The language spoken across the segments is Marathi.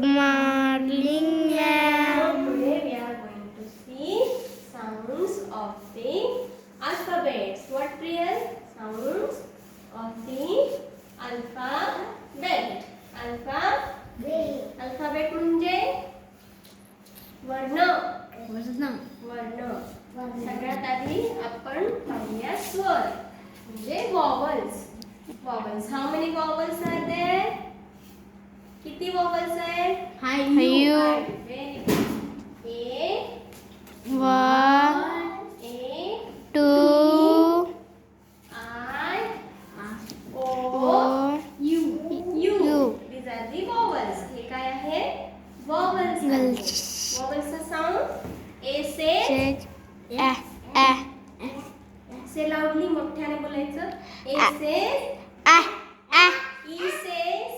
Good morning, ma'am. Today we are going to see sounds of the alphabets. What real sounds of the alphabet? Alphabet म्हणजे वर्ण. सगळ्यात आधी आपण पाहूया स्वर म्हणजे vowels. How many vowels are there? किती vowels आहेत? Five. Very good. A, 1, A, 2, I, O, 4, U. These are the vowels. हे काय आहे? Vowels आहेत. Vowels चा sound A says say loudly मोठ्याने बोलायचं. A says E says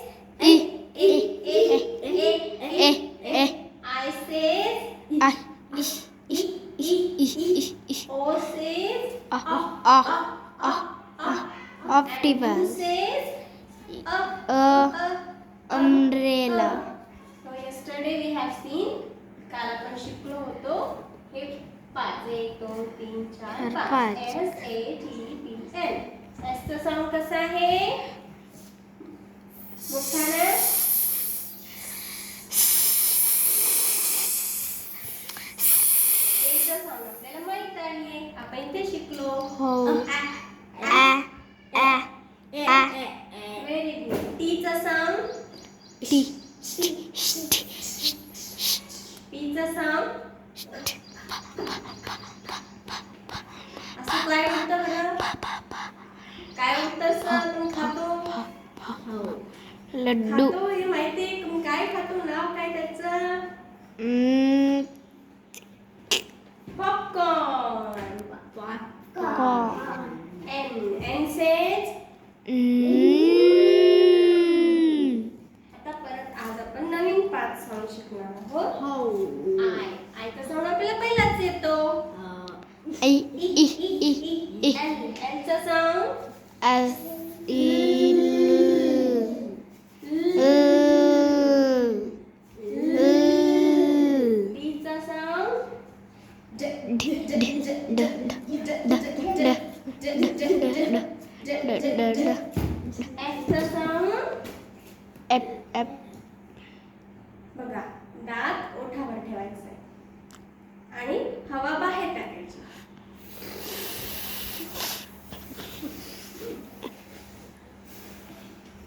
I says O says Octopus. U says Umbrella. So yesterday we have seen काल आपण शिकलो होतो हे 5 1 2 3 4 5 S A T P N. S चा साऊंड कसा आहे? मोठ्याने A चा साऊंड आपल्याला माहित आहे, आपण इथे शिकलो. Very good. T चा साऊंड P चा साऊंड असं काय होतं बरं? काय होतं सर? तुम्ही खातो लड्डू. खातो हे माहिती आहे. तुम्ही काय खातो? नाव काय त्याचं? पॉपकॉर्न. N says आता परत आज आपण नवीन 5 साऊंड शिकणार आहोत. I चा साऊंड आपल्याला पहिलाच येतो. L चा साऊंड D चा साऊंड F चा साऊंड बघा, दात ओठावर ठेवायचा आहे आणि हवा बाहेर टाकायची.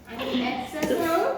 आणि F चा साऊंड